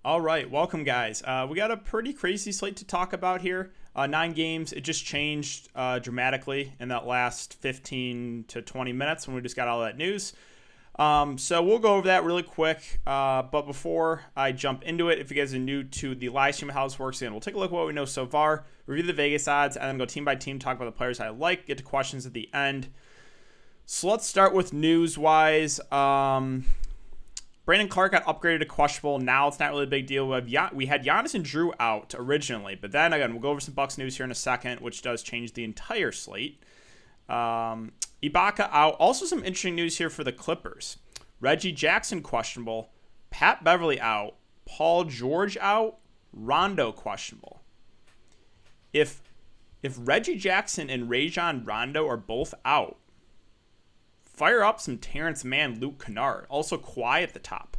All right, welcome guys. We got a pretty crazy slate to talk about here. 9 games. It just changed dramatically in that last 15 to 20 minutes when we just got all that news. So we'll go over that really quick. But before I jump into it, if you guys are new to the live stream, how this works, we'll take a look at what we know so far, review the Vegas odds, and then go team by team, talk about the players I like, get to questions at the end. So let's start with news-wise. Brandon Clark got upgraded to questionable. Now it's not really a big deal. We had Giannis and Drew out originally, but then again, we'll go over some Bucks news here in a second, which does change the entire slate. Ibaka out. Also some interesting news here for the Clippers. Reggie Jackson questionable. Pat Beverly out. Paul George out. Rondo questionable. If Reggie Jackson and Rajon Rondo are both out, fire up some Terrence Mann, Luke Kennard. Also Kawhi at the top.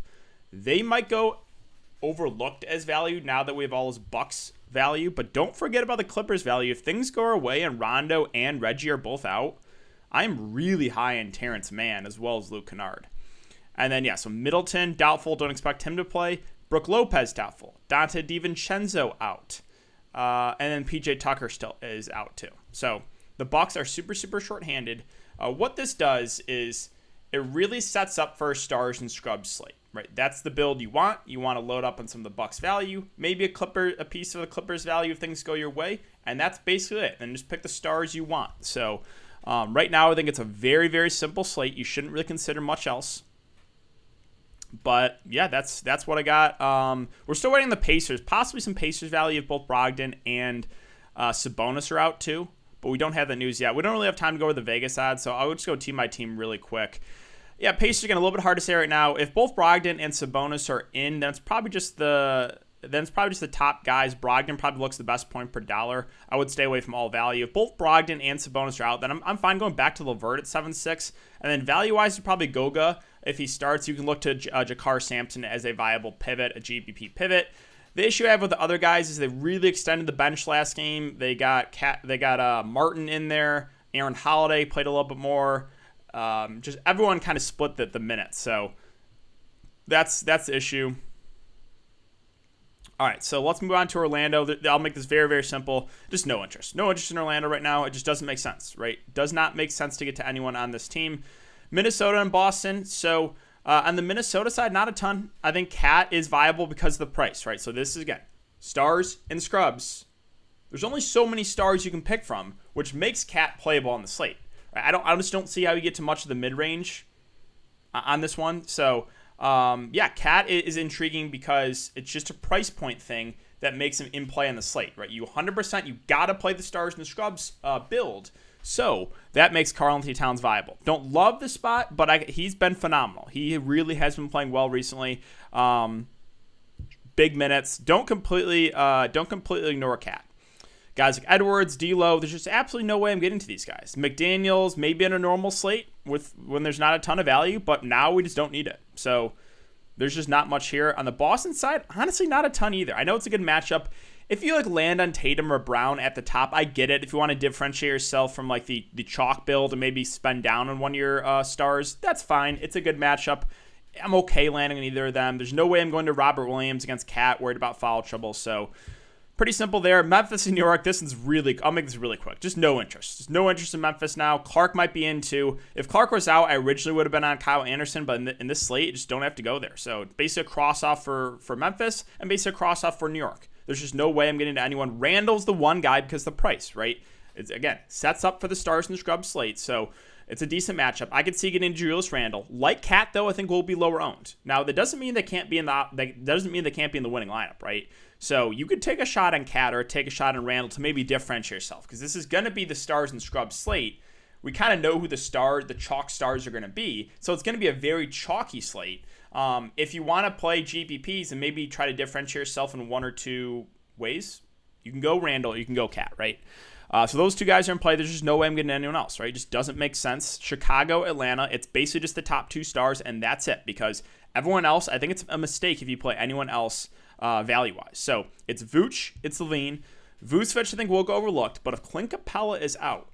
They might go overlooked as value now that we have all this Bucks value, but don't forget about the Clippers value. If things go our way and Rondo and Reggie are both out, I'm really high in Terrence Mann as well as Luke Kennard. And then, so Middleton, doubtful. Don't expect him to play. Brook Lopez, doubtful. Dante DiVincenzo out. And then PJ Tucker still is out too. So the Bucks are super, super shorthanded. What this does is it really sets up for a stars and scrubs slate, right? That's the build you want. You want to load up on some of the Bucks value, maybe a piece of the Clippers value if things go your way, and that's basically it. And just pick the stars you want. So right now, I think it's a very, very simple slate. You shouldn't really consider much else. But yeah, that's what I got. We're still waiting on the Pacers, possibly some Pacers value if both Brogdon and Sabonis are out too. But we don't have the news yet. We don't really have time to go over the Vegas odds, so I would just go team by team really quick. Yeah, Pacers are getting a little bit hard to say right now. If both Brogdon and Sabonis are in, then it's probably just the top guys. Brogdon probably looks the best point per dollar. I would stay away from all value. If both Brogdon and Sabonis are out, then I'm fine going back to LeVert at 7-6. And then value-wise, probably Goga. If he starts, you can look to Jakar Sampson as a viable pivot, a GPP pivot. The issue I have with the other guys is they really extended the bench last game. They got Martin in there. Aaron Holiday played a little bit more. Just everyone kind of split the minutes. So that's the issue. All right, so let's move on to Orlando. I'll make this very, very simple. Just no interest. No interest in Orlando right now. It just doesn't make sense, right? Does not make sense to get to anyone on this team. Minnesota and Boston. So on the Minnesota side, not a ton. I think Cat is viable because of the price, right? So this is, again, stars and scrubs. There's only so many stars you can pick from, which makes Cat playable on the slate. Right? I just don't see how you get to much of the mid-range on this one. So, Cat is intriguing because it's just a price point thing that makes him in play on the slate, right? You 100%, you got to play the stars and the scrubs build. So that makes Karl-Anthony Towns viable. Don't love the spot, but he's been phenomenal. He really has been playing well recently. Big minutes. Don't completely ignore Cat. Guys like Edwards, D'Lo, there's just absolutely no way I'm getting to these guys. McDaniels, maybe in a normal slate when there's not a ton of value, but now we just don't need it. So there's just not much here. On the Boston side, honestly, not a ton either. I know it's a good matchup. If you land on Tatum or Brown at the top, I get it. If you want to differentiate yourself from the chalk build and maybe spend down on one of your stars, that's fine. It's a good matchup. I'm okay landing on either of them. There's no way I'm going to Robert Williams against Cat, worried about foul trouble. So pretty simple there. Memphis and New York, I'll make this really quick. Just no interest. Just no interest in Memphis now. Clark might be in too. If Clark was out, I originally would have been on Kyle Anderson, but in this slate, you just don't have to go there. So basically a cross-off for Memphis and basically a cross-off for New York. There's just no way I'm getting to anyone. Randall's the one guy because of the price, right? It's, again, sets up for the stars and the scrub slate, so it's a decent matchup. I could see getting Julius Randle. Like Cat, though, I think will be lower owned. Now, that doesn't mean they can't be in the winning lineup, right? So you could take a shot on Cat or take a shot on Randle to maybe differentiate yourself, because this is going to be the stars and scrub slate. We kind of know who the chalk stars are going to be, so it's going to be a very chalky slate. If you want to play GPPs and maybe try to differentiate yourself in one or two ways, you can go Randle, you can go Cat, right? So those two guys are in play. There's just no way I'm getting anyone else, right? It just doesn't make sense. Chicago, Atlanta, it's basically just the top two stars, and that's it, because everyone else, I think it's a mistake if you play anyone else value-wise. So it's Vooch, it's Levine. Vucevic, I think, will go overlooked, but if Clint Capella is out,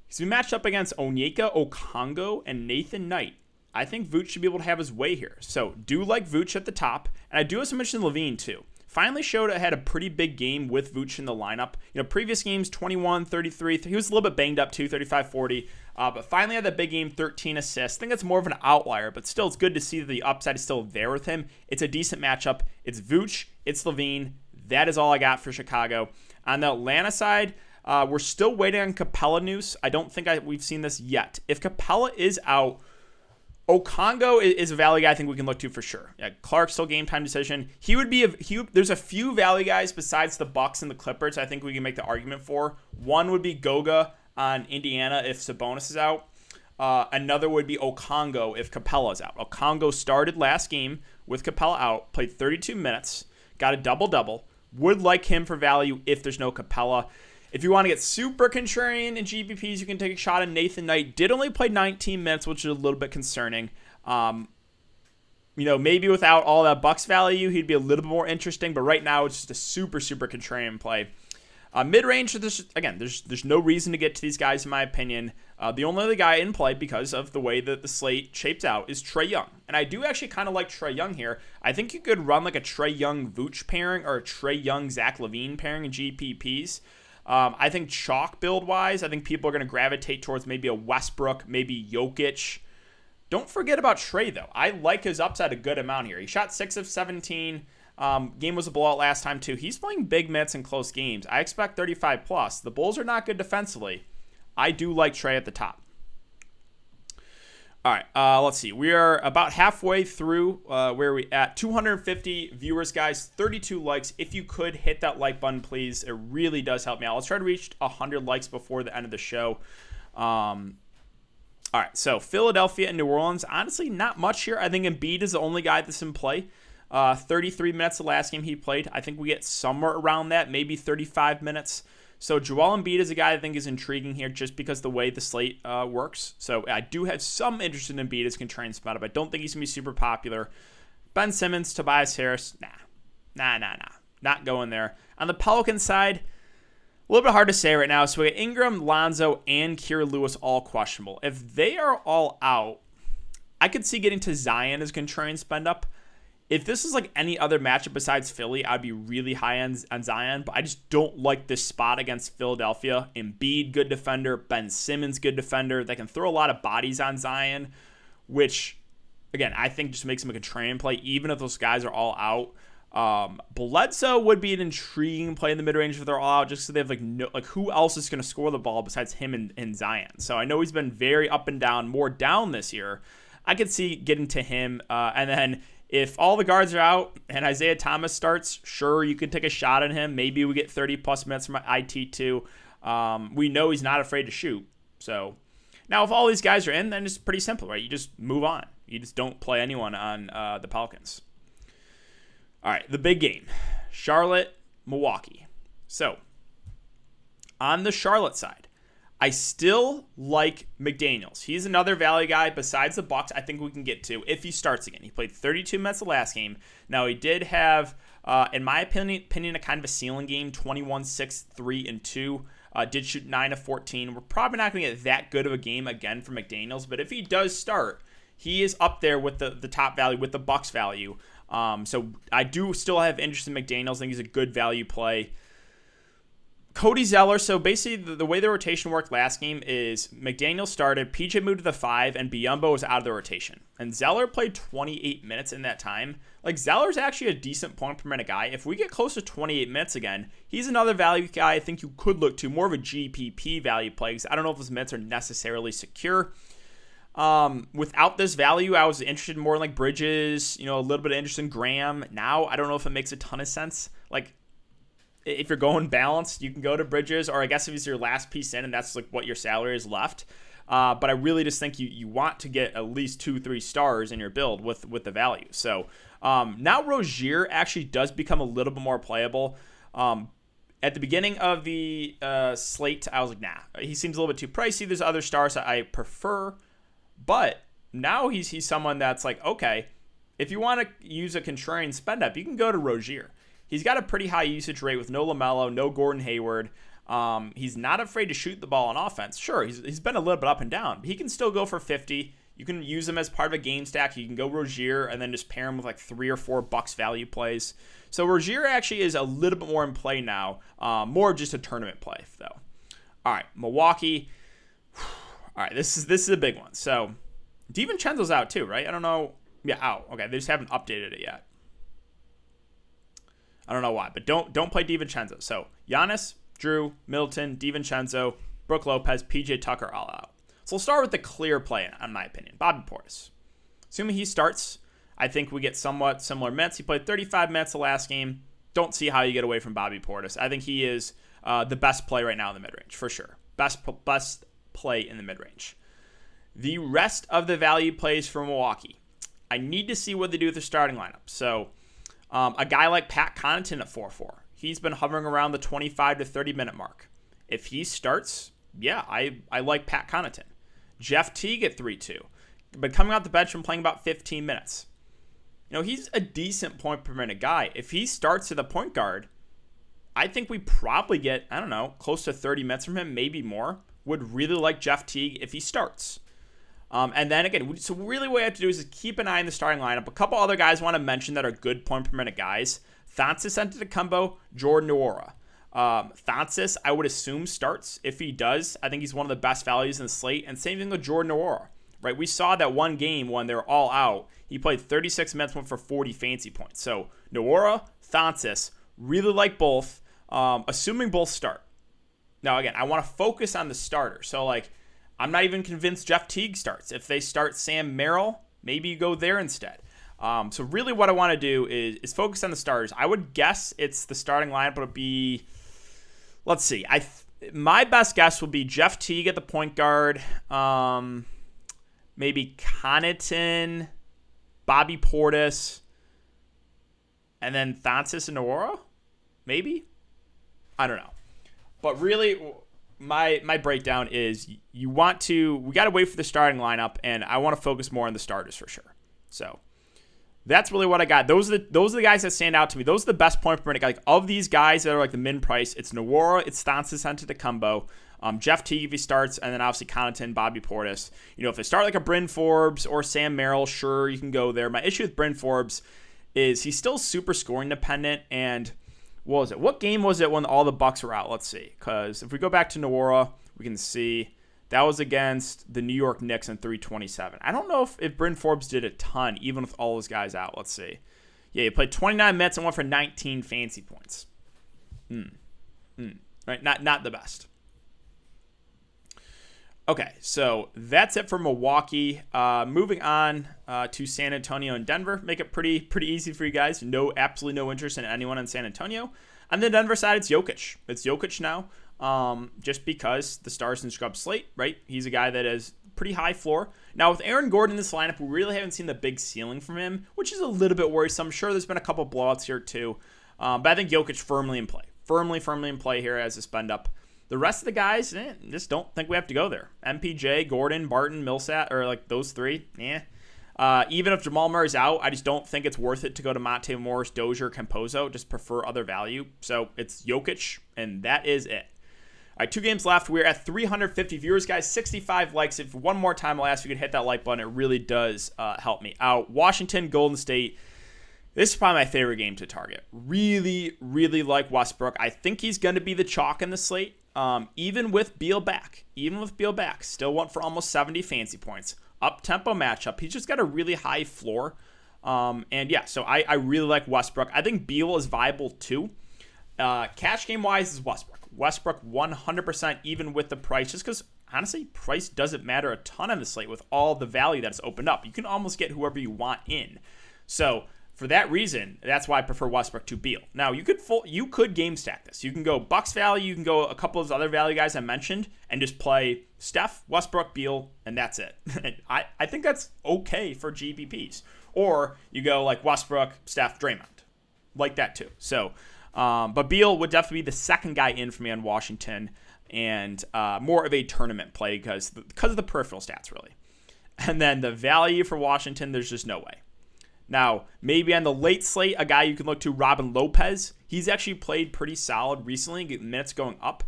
he's been matched up against Onyeka Okongwu and Nathan Knight. I think Vooch should be able to have his way here. So do like Vooch at the top. And I do have some mention Levine too. Finally showed I had a pretty big game with Vooch in the lineup. Previous games, 21, 33. He was a little bit banged up too, 35, 40. But finally had that big game, 13 assists. I think that's more of an outlier, but still it's good to see that the upside is still there with him. It's a decent matchup. It's Vooch, it's Levine. That is all I got for Chicago. On the Atlanta side, we're still waiting on Capella news. I don't think we've seen this yet. If Capella is out, Okongo is a value guy I think we can look to for sure. Yeah, Clark's still game time decision. He would be there's a few value guys besides the Bucks and the Clippers I think we can make the argument for. One would be Goga on Indiana if Sabonis is out. Another would be Okongo if Capella's out. Okongo started last game with Capella out, played 32 minutes, got a double-double. Would like him for value if there's no Capella. If you want to get super contrarian in GPPs, you can take a shot at Nathan Knight. Did only play 19 minutes, which is a little bit concerning. Maybe without all that Bucks value, he'd be a little bit more interesting. But right now, it's just a super, super contrarian play. Mid-range, there's no reason to get to these guys, in my opinion. The only other guy in play because of the way that the slate shapes out is Trae Young. And I do actually kind of like Trae Young here. I think you could run like a Trae Young Vooch pairing or a Trae Young Zach LaVine pairing in GPPs. I think chalk build-wise, I think people are going to gravitate towards maybe a Westbrook, maybe Jokic. Don't forget about Trae, though. I like his upside a good amount here. He shot 6 of 17. Game was a blowout last time, too. He's playing big minutes in close games. I expect 35+. The Bulls are not good defensively. I do like Trae at the top. All right, let's see. We are about halfway through where we at 250 viewers, guys, 32 likes. If you could hit that like button, please. It really does help me out. Let's try to reach 100 likes before the end of the show. All right, so Philadelphia and New Orleans, honestly, not much here. I think Embiid is the only guy that's in play. 33 minutes the last game he played. I think we get somewhere around that, maybe 35 minutes. So Joel Embiid is a guy I think is intriguing here just because the way the slate works. So I do have some interest in Embiid as contrarian spot up. I don't think he's going to be super popular. Ben Simmons, Tobias Harris, nah. Not going there. On the Pelicans side, a little bit hard to say right now. So we got Ingram, Lonzo, and Kira Lewis all questionable. If they are all out, I could see getting to Zion as contrarian spend up. If this is like any other matchup besides Philly, I'd be really high on Zion, but I just don't like this spot against Philadelphia. Embiid, good defender. Ben Simmons, good defender. They can throw a lot of bodies on Zion, which, again, I think just makes him a contrarian play, even if those guys are all out. Bledsoe would be an intriguing play in the mid-range if they're all out, just so they have who else is going to score the ball besides him and Zion. So I know he's been very up and down, more down this year. I could see getting to him, and then if all the guards are out and Isaiah Thomas starts, sure, you could take a shot at him. Maybe we get 30-plus minutes from IT2. We know he's not afraid to shoot. So now if all these guys are in, then it's pretty simple, right? You just move on. You just don't play anyone on the Pelicans. All right, the big game, Charlotte, Milwaukee. So on the Charlotte side, I still like McDaniels. He's another value guy besides the Bucks I think we can get to if he starts again. He played 32 minutes the last game. Now, he did have, in my opinion, a kind of a ceiling game, 21, 6, 3, and 2. Did shoot 9 of 14. We're probably not going to get that good of a game again from McDaniels, but if he does start, he is up there with the top value, with the Bucks value. So I do still have interest in McDaniels. I think he's a good value play. Cody Zeller, so basically the way the rotation worked last game is McDaniel started, PJ moved to the 5, and Biyombo was out of the rotation. And Zeller played 28 minutes in that time. Like, Zeller's actually a decent point per minute guy. If we get close to 28 minutes again, he's another value guy I think you could look to, more of a GPP value play, because I don't know if his minutes are necessarily secure. Without this value, I was interested more in like Bridges, a little bit of interest in Graham. Now, I don't know if it makes a ton of sense. Like, if you're going balanced, you can go to Bridges, or I guess if he's your last piece in and that's like what your salary is left. But I really just think you want to get at least 2-3 stars in your build with the value. So now Rozier actually does become a little bit more playable. At the beginning of the slate, I was like, nah, he seems a little bit too pricey. There's other stars that I prefer. But now he's someone that's like, okay, if you want to use a contrarian spend up, you can go to Rozier. He's got a pretty high usage rate with no LaMelo, no Gordon Hayward. He's not afraid to shoot the ball on offense. Sure, he's been a little bit up and down, but he can still go for 50. You can use them as part of a game stack. You can go Rozier and then just pair them with like 3 or 4 Bucks value plays. So Rozier actually is a little bit more in play now. More just a tournament play, though. All right, Milwaukee. All right, this is a big one. So DiVincenzo's out too, right? I don't know. Yeah, out. Okay, they just haven't updated it yet. I don't know why, but don't play DiVincenzo. So Giannis, Drew, Middleton, DiVincenzo, Brook Lopez, PJ Tucker all out. So we'll start with the clear play, in my opinion. Bobby Portis. Assuming he starts, I think we get somewhat similar minutes. He played 35 minutes the last game. Don't see how you get away from Bobby Portis. I think he is the best play right now in the mid-range, for sure. Best play in the mid-range. The rest of the value plays for Milwaukee, I need to see what they do with their starting lineup. So a guy like Pat Connaughton at 4-4. He's been hovering around the 25 to 30 minute mark. If he starts, yeah, I like Pat Connaughton. Jeff Teague at 3-2. But coming off the bench and playing about 15 minutes. You know, he's a decent point per minute guy. If he starts to the point guard, I think we probably get, I don't know, close to 30 minutes from him, maybe more. Would really like Jeff Teague if he starts. And then again, so really what we have to do is keep an eye on the starting lineup. A couple other guys I want to mention that are good point per minute guys. Thanasis Antetokounmpo, Jordan Nwora. Thanasis, I would assume, starts. If he does, I think he's one of the best values in the slate. And same thing with Jordan Nwora. Right? We saw that one game when they were all out. He played 36 minutes, went for 40 fancy points. So Nwora, Thanasis, really like both. Assuming both start. Now, again, I want to focus on the starter. So, like, I'm not even convinced Jeff Teague starts. If they start Sam Merrill, maybe you go there instead. So really what I want to do is focus on the starters. I would guess it's the starting lineup would be, let's see. My best guess would be Jeff Teague at the point guard, maybe Connaughton, Bobby Portis, and then Thanasis and Nwora, maybe? I don't know. But really, my breakdown is we got to wait for the starting lineup, and I want to focus more on the starters for sure. So that's really what I got. Those are the guys that stand out to me. Those are the best point per minute. Like of these guys that are like the min price, it's Nwora, it's Thanasis Antetokounmpo, Jeff Teague if he starts, and then obviously Connaughton, Bobby Portis. You know, if they start like a Bryn Forbes or Sam Merrill, sure, you can go there. My issue with Bryn Forbes is he's still super scoring dependent, and what was it? What game was it when all the Bucks were out? Let's see. Because if we go back to Nwora, we can see that was against the New York Knicks in 327. I don't know if Bryn Forbes did a ton, even with all those guys out. Let's see. Yeah, he played 29 minutes and went for 19 fancy points. Right, not the best. Okay, so that's it for Milwaukee. Moving on to San Antonio and Denver. Make it pretty easy for you guys. Absolutely no interest in anyone in San Antonio. On the Denver side, it's Jokic. It's Jokic now, just because the stars and scrub slate, right? He's a guy that has pretty high floor. Now, with Aaron Gordon in this lineup, we really haven't seen the big ceiling from him, which is a little bit worrisome. I'm sure there's been a couple blowouts here too, but I think Jokic firmly in play. Firmly in play here as a spend up. The rest of the guys, just don't think we have to go there. MPJ, Gordon, Barton, Millsap, or like those three, even if Jamal Murray's out, I just don't think it's worth it to go to Monte Morris, Dozier, Campazzo. Just prefer other value. So it's Jokic, and that is it. All right, 2 games left. We're at 350 viewers, guys. 65 likes. If one more time I'll ask you to hit that like button. It really does help me out. Washington, Golden State. This is probably my favorite game to target. Really like Westbrook. I think he's going to be the chalk in the slate. Even with Beal back. Still went for almost 70 fancy points. Up-tempo matchup. He's just got a really high floor. So I really like Westbrook. I think Beal is viable too. Cash game-wise is Westbrook. Westbrook 100% even with the price. Just because, honestly, price doesn't matter a ton on the slate with all the value that's opened up. You can almost get whoever you want in. So for that reason, that's why I prefer Westbrook to Beal. Now, you could game stack this. You can go Bucks value. You can go a couple of those other value guys I mentioned and just play Steph, Westbrook, Beal, and that's it. And I think that's okay for GPPs. Or you go like Westbrook, Steph, Draymond. Like that too. So, but Beal would definitely be the second guy in for me on Washington and more of a tournament play because of the peripheral stats, really. And then the value for Washington, there's just no way. Now, maybe on the late slate, a guy you can look to, Robin Lopez. He's actually played pretty solid recently, minutes going up.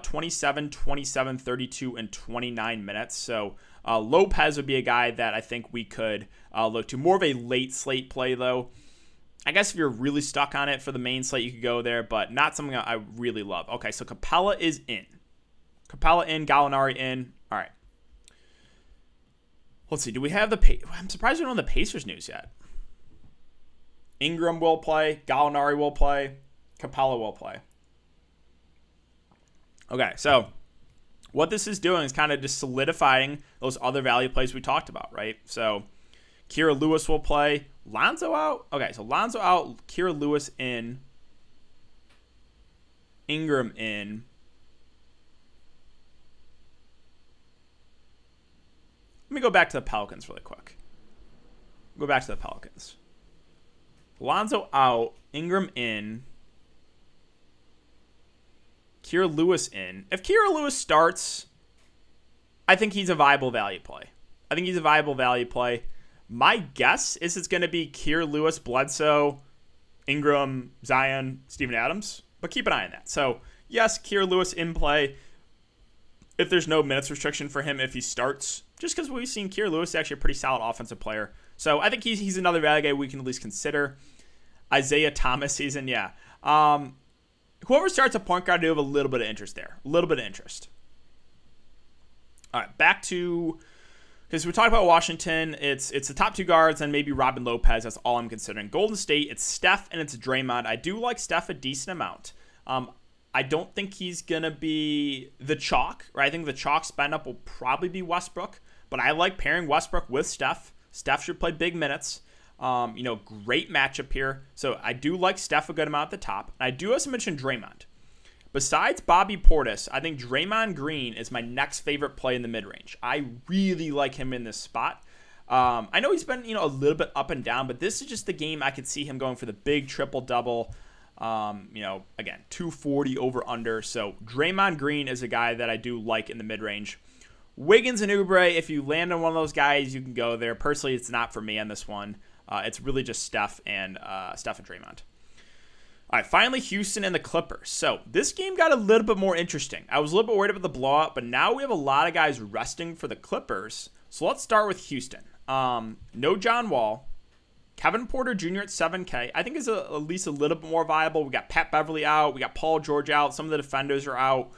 27, 27, 32, and 29 minutes. So Lopez would be a guy that I think we could look to. More of a late slate play, though. I guess if you're really stuck on it for the main slate, you could go there, but not something I really love. Okay, so Capella is in. Capella in, Gallinari in. All right. Let's see. Do we have I'm surprised we don't have the Pacers news yet. Ingram will play. Gallinari will play. Capella will play. Okay, so what this is doing is kind of just solidifying those other value plays we talked about, right? So Kira Lewis will play. Lonzo out. Okay, so Lonzo out. Kira Lewis in. Ingram in. Let me go back to the Pelicans really quick. Go back to the Pelicans. Lonzo out. Ingram in. Kira Lewis in. If Kira Lewis starts, I think he's a viable value play. My guess is it's going to be Kira Lewis, Bledsoe, Ingram, Zion, Steven Adams. But keep an eye on that. So, yes, Kira Lewis in play. If there's no minutes restriction for him if he starts, just because we've seen Kira Lewis actually a pretty solid offensive player. So, I think he's another value guy we can at least consider. Isaiah Thomas season, yeah. Whoever starts a point guard, I do have a little bit of interest there. A little bit of interest. All right, back to, because we talked about Washington. It's the top two guards and maybe Robin Lopez. That's all I'm considering. Golden State, it's Steph and it's Draymond. I do like Steph a decent amount. I don't think he's going to be the chalk, right? I think the chalk spend up will probably be Westbrook, but I like pairing Westbrook with Steph. Steph should play big minutes. Great matchup here. So I do like Steph a good amount at the top. I do also mention Draymond. Besides Bobby Portis, I think Draymond Green is my next favorite play in the mid-range. I really like him in this spot. I know he's been, a little bit up and down, but this is just the game I could see him going for the big triple-double. Again, 240 over-under. So Draymond Green is a guy that I do like in the mid-range. Wiggins and Oubre, if you land on one of those guys, you can go there. Personally, it's not for me on this one. It's really just Steph and Draymond. All right, finally, Houston and the Clippers. So this game got a little bit more interesting. I was a little bit worried about the blowout, but now we have a lot of guys resting for the Clippers. So let's start with Houston. No John Wall. Kevin Porter Jr. at 7K. I think is at least a little bit more viable. We got Pat Beverly out. We got Paul George out. Some of the defenders are out.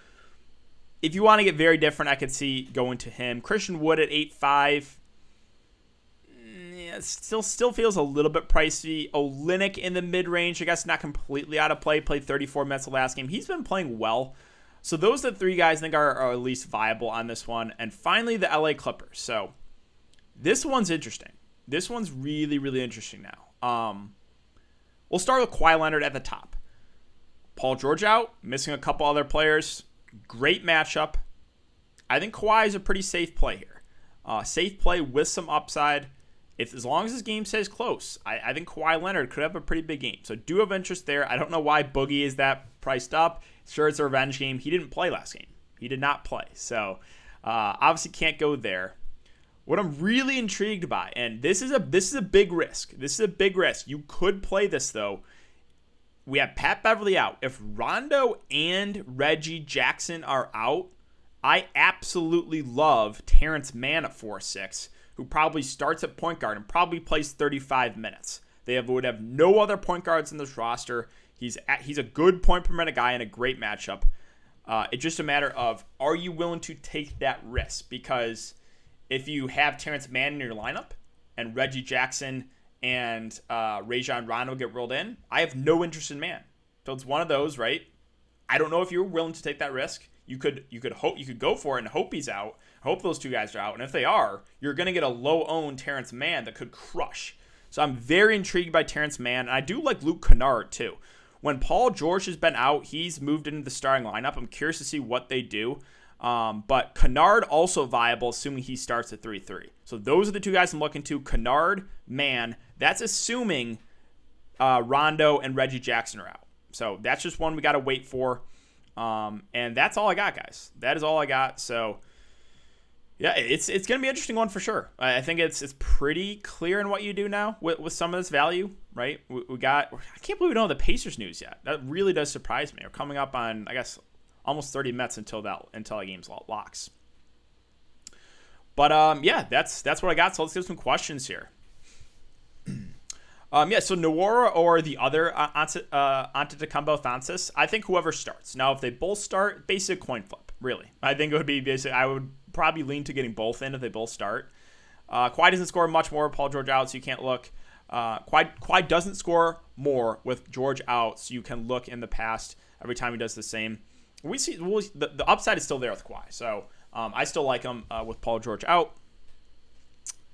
If you want to get very different, I could see going to him. Christian Wood at 8.5. Still feels a little bit pricey. Olynyk in the mid-range, I guess not completely out of play. Played 34 minutes the last game. He's been playing well. So those are the three guys I think are at least viable on this one. And finally, the LA Clippers. So this one's interesting. This one's really, really interesting now. We'll start with Kawhi Leonard at the top. Paul George out, missing a couple other players. Great matchup. I think Kawhi is a pretty safe play here. Safe play with some upside. As long as this game stays close, I think Kawhi Leonard could have a pretty big game. So do have interest there. I don't know why Boogie is that priced up. Sure, it's a revenge game. He didn't play last game. He did not play. So obviously can't go there. What I'm really intrigued by, and this is a big risk. This is a big risk. You could play this though. We have Pat Beverly out. If Rondo and Reggie Jackson are out, I absolutely love Terrence Mann at 4.6. Who probably starts at point guard and probably plays 35 minutes. Would have no other point guards in this roster. He's a good point per minute guy and a great matchup. It's just a matter of, are you willing to take that risk? Because if you have Terrence Mann in your lineup and Reggie Jackson and Rajon Rondo get rolled in, I have no interest in Mann. So it's one of those, right? I don't know if you're willing to take that risk. You could go for it and hope he's out. Hope those two guys are out. And if they are, you're going to get a low-owned Terrence Mann that could crush. So I'm very intrigued by Terrence Mann. And I do like Luke Kennard, too. When Paul George has been out, he's moved into the starting lineup. I'm curious to see what they do. But Kennard also viable, assuming he starts at 3-3. So those are the two guys I'm looking to. Kennard, Mann. That's assuming Rondo and Reggie Jackson are out. So that's just one we got to wait for. And that's all I got, guys. That is all I got. So yeah, it's going to be an interesting one for sure. I think it's pretty clear in what you do now with some of this value, right? We got, I can't believe we don't have the Pacers news yet. That really does surprise me. We're coming up on, I guess, almost 30 minutes until that game's locks. But yeah, that's what I got. So let's get some questions here. So Nwora or the other Antetokounmpo Thanasis, I think whoever starts. Now, if they both start, basic coin flip, really. I think it would be basic. I would probably lean to getting both in if they both start. Kawhi doesn't score much more with Paul George out, so you can't look. Kawhi doesn't score more with George out, so you can look in the past every time he does the same. We see the upside is still there with Kawhi, so I still like him with Paul George out.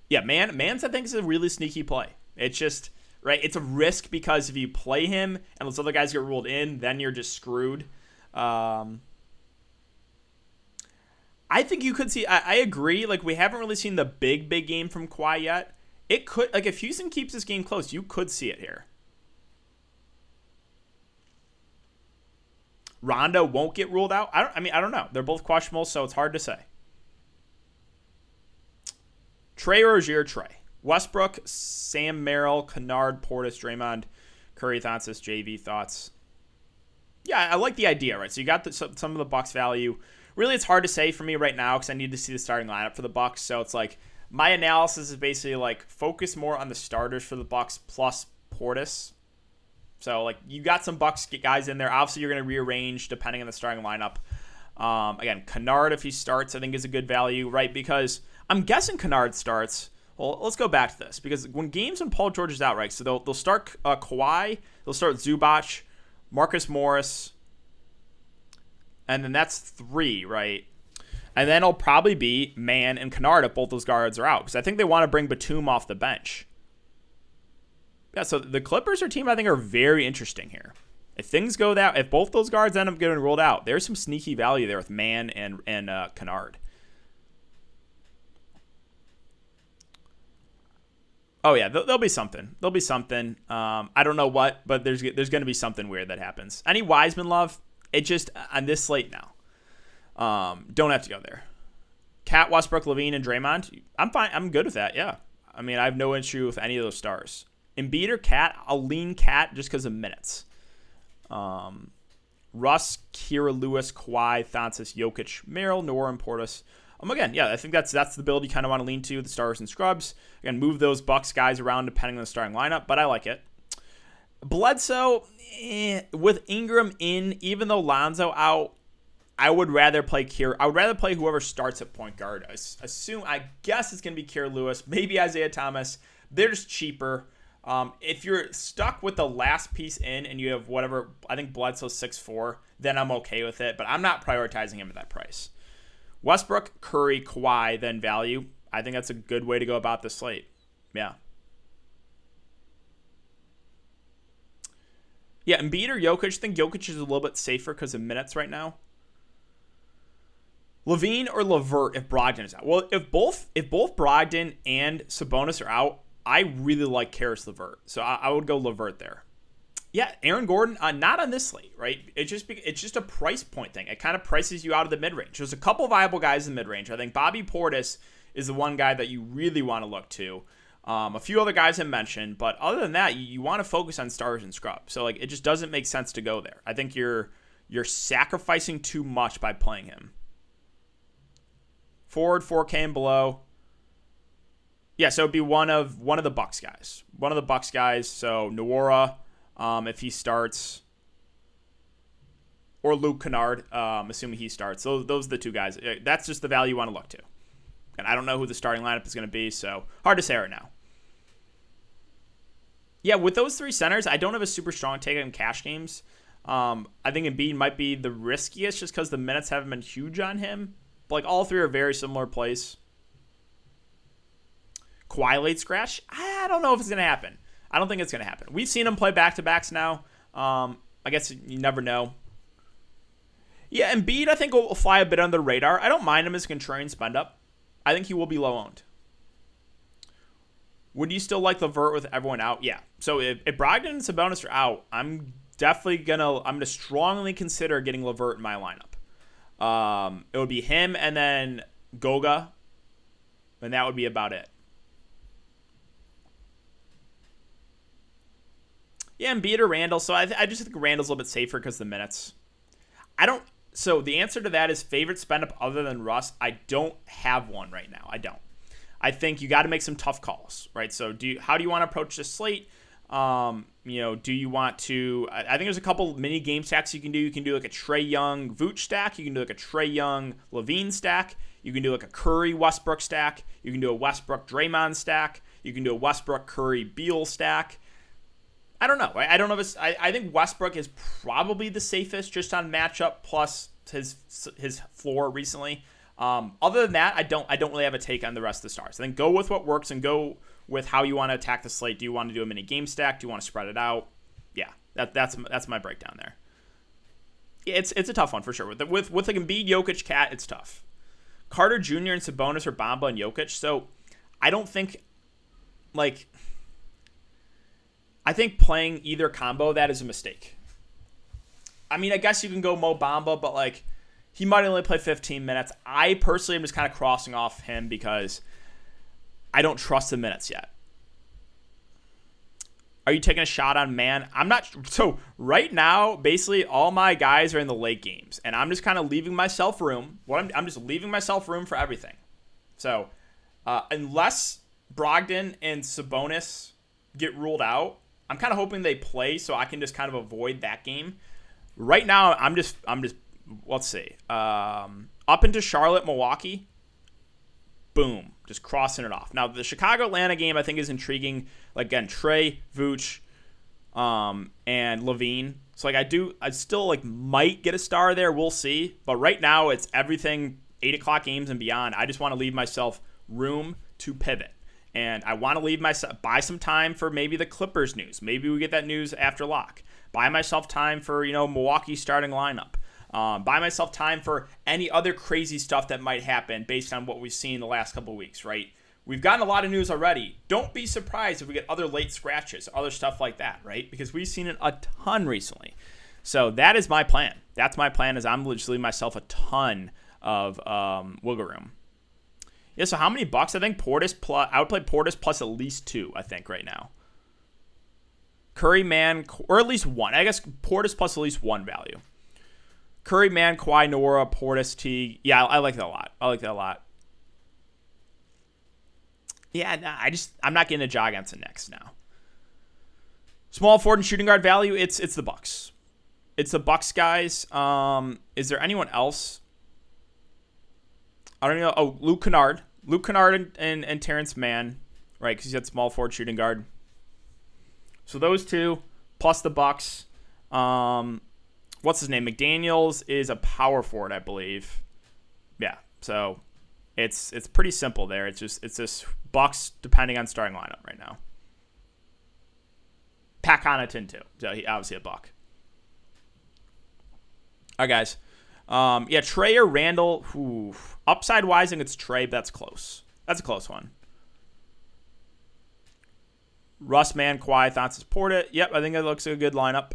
Yeah, Mans I think is a really sneaky play. It's just right. It's a risk because if you play him and those other guys get ruled in, then you're just screwed. I think you could see. I agree. Like, we haven't really seen the big game from Kawhi yet. It could, like, if Houston keeps this game close, you could see it here. Rondo won't get ruled out. I don't know. They're both questionable, so it's hard to say. Trey Rozier, Trey. Westbrook, Sam Merrill, Kennard, Portis, Draymond, Curry, Thanasis, JV, thoughts. Yeah, I like the idea, right? So you got some of the Bucks value. Really, it's hard to say for me right now because I need to see the starting lineup for the Bucks. So it's like my analysis is basically like focus more on the starters for the Bucks plus Portis. So like you got some Bucks guys in there. Obviously, you're going to rearrange depending on the starting lineup. Again, Kennard, if he starts, I think is a good value, right? Because I'm guessing Kennard starts. Well, let's go back to this because when Paul George is out, right? So they'll start Kawhi, they'll start Zubac, Marcus Morris, and then that's 3, right? And then it'll probably be Mann and Kennard if both those guards are out because I think they want to bring Batum off the bench. Yeah, so the Clippers are a team I think are very interesting here. If both those guards end up getting ruled out, there's some sneaky value there with Mann and Kennard. Oh yeah, there'll be something. I don't know what, but there's going to be something weird that happens. Any Wiseman love? It just on this slate now. Don't have to go there. Cat, Westbrook, Levine, and Draymond. I'm fine. I'm good with that. Yeah. I mean, I have no issue with any of those stars. Embiid or Cat? I'll lean Cat just because of minutes. Russ, Kira Lewis, Kawhi, Thanasis, Jokic, Merrill, Nwora, and Portis. Again, yeah, I think that's the build you kind of want to lean to, the stars and scrubs. Again, move those Bucks guys around depending on the starting lineup, but I like it. Bledsoe, with Ingram in, even though Lonzo out, I would rather play whoever starts at point guard. I guess it's going to be Kira Lewis, maybe Isaiah Thomas. They're just cheaper. If you're stuck with the last piece in and you have whatever, I think Bledsoe's 6'4", then I'm okay with it, but I'm not prioritizing him at that price. Westbrook, Curry, Kawhi, then value. I think that's a good way to go about the slate. Yeah. Yeah, Embiid or Jokic. I think Jokic is a little bit safer because of minutes right now. Levine or LeVert if Brogdon is out. Well, if both Brogdon and Sabonis are out, I really like Karis LeVert. So I would go LeVert there. Yeah, Aaron Gordon, not on this slate, right? It's just a price point thing. It kind of prices you out of the mid-range. There's a couple viable guys in the mid-range. I think Bobby Portis is the one guy that you really want to look to. A few other guys I mentioned, but other than that, you want to focus on stars and scrubs. So like, it just doesn't make sense to go there. I think you're sacrificing too much by playing him. Forward 4K and below. Yeah, so it'd be one of the Bucks guys. One of the Bucks guys. So Nwora, if he starts, or Luke Kennard, assuming he starts. So those are the two guys. That's just the value you want to look to. And I don't know who the starting lineup is going to be, so hard to say right now. Yeah, with those 3 centers, I don't have a super strong take on cash games. I think Embiid might be the riskiest just because the minutes haven't been huge on him. But like all 3 are very similar plays. Kawhi late scratch? I don't know if it's going to happen. I don't think it's going to happen. We've seen him play back-to-backs now. I guess you never know. Yeah, Embiid I think will fly a bit under the radar. I don't mind him as a contrarian spend-up. I think he will be low-owned. Would you still like LeVert with everyone out? Yeah. So if Brogdon and Sabonis are out, I'm gonna strongly consider getting LeVert in my lineup. It would be him and then Goga, and that would be about it. Yeah, Embiid or Randall. So I just think Randall's a little bit safer because of the minutes. So the answer to that is favorite spend up other than Russ. I don't have one right now. I don't. I think you got to make some tough calls, right? So how do you want to approach this slate? Do you want to? I think there's a couple mini game stacks you can do. You can do like a Trae Young Vooch stack. You can do like a Trae Young Levine stack. You can do like a Curry Westbrook stack. You can do a Westbrook Draymond stack. You can do a Westbrook Curry Beal stack. I don't know. I don't know if it's. I think Westbrook is probably the safest just on matchup plus his floor recently. Other than that, I don't really have a take on the rest of the stars. I think go with what works and go with how you want to attack the slate. Do you want to do a mini game stack? Do you want to spread it out? Yeah, that's my breakdown there. It's a tough one for sure. With like Embiid, Jokic, Cat, it's tough. Carter Jr. and Sabonis or Bamba and Jokic. So I don't think I think playing either combo of that is a mistake. I mean, I guess you can go Mo Bamba, but he might only play 15 minutes. I personally am just kind of crossing off him because I don't trust the minutes yet. Are you taking a shot on Man? I'm not. So right now, basically all my guys are in the late games, and I'm just kind of leaving myself room. I'm just leaving myself room for everything. So unless Brogdon and Sabonis get ruled out, I'm kind of hoping they play so I can just kind of avoid that game. Right now, I'm just let's see. Up into Charlotte, Milwaukee. Boom. Just crossing it off. Now, the Chicago-Atlanta game I think is intriguing. Again, Trae, Vooch, and Levine. So I still might get a star there. We'll see. But right now, it's everything 8 o'clock games and beyond. I just want to leave myself room to pivot. And I want to buy some time for maybe the Clippers news. Maybe we get that news after lock. Buy myself time for, Milwaukee starting lineup. Buy myself time for any other crazy stuff that might happen based on what we've seen the last couple of weeks, right? We've gotten a lot of news already. Don't be surprised if we get other late scratches, other stuff like that, right? Because we've seen it a ton recently. So that is my plan. That's my plan is I'm just leaving myself a ton of wiggle room. Yeah, so how many bucks? I think I would play Portis plus at least 2, I think, right now. Curry, Man, or at least 1. I guess Portis plus at least 1 value. Curry, Man, Kawhi, Nora, Portis, T. Yeah, I like that a lot. Yeah, I'm not getting a jog against the Knicks now. Small forward and shooting guard value, it's the Bucks. It's the Bucks, guys. Is there anyone else? I don't know. Oh, Luke Kennard and Terrence Mann, right? Because he's got small forward shooting guard. So those two plus the Bucks. What's his name? McDaniels is a power forward, I believe. Yeah. So it's pretty simple there. It's this Bucks depending on starting lineup right now. Pat Connaughton too. So he obviously a Buck. All right, guys. Trae or Randall. Upside wise, I think it's Trae, but that's close. That's a close one. Russ, Man, Kawhi, Thonsis, Porta. Yep, I think that looks like a good lineup.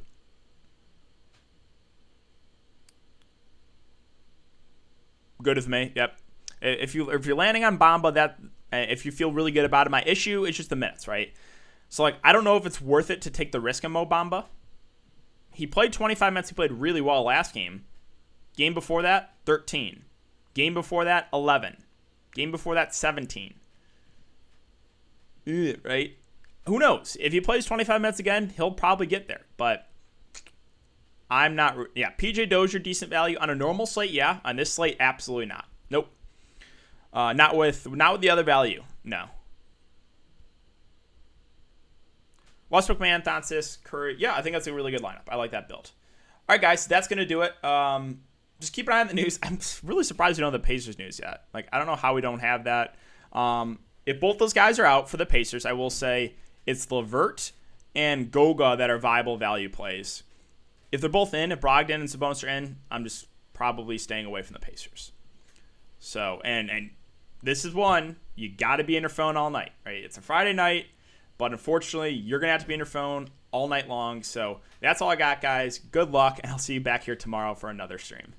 Good with me. Yep. If you're landing on Bamba, if you feel really good about it, my issue is just the minutes, right? So I don't know if it's worth it to take the risk on Mo Bamba. He played 25 minutes. He played really well last game. Game before that, 13. Game before that, 11. Game before that, 17. Right? Who knows? If he plays 25 minutes again, he'll probably get there. But I'm not. Yeah, PJ Dozier, decent value. On a normal slate, yeah. On this slate, absolutely not. Nope. Not with the other value. No. Westbrook, Man, Thonsis, Curry. Yeah, I think that's a really good lineup. I like that build. All right, guys, that's going to do it. Just keep an eye on the news. I'm really surprised we don't have the Pacers news yet. I don't know how we don't have that. If both those guys are out for the Pacers, I will say it's LeVert and Goga that are viable value plays. If they're both in, if Brogdon and Sabonis are in, I'm just probably staying away from the Pacers. So, and this is one, you got to be in your phone all night, right? It's a Friday night, but unfortunately, you're going to have to be in your phone all night long. So that's all I got, guys. Good luck, and I'll see you back here tomorrow for another stream.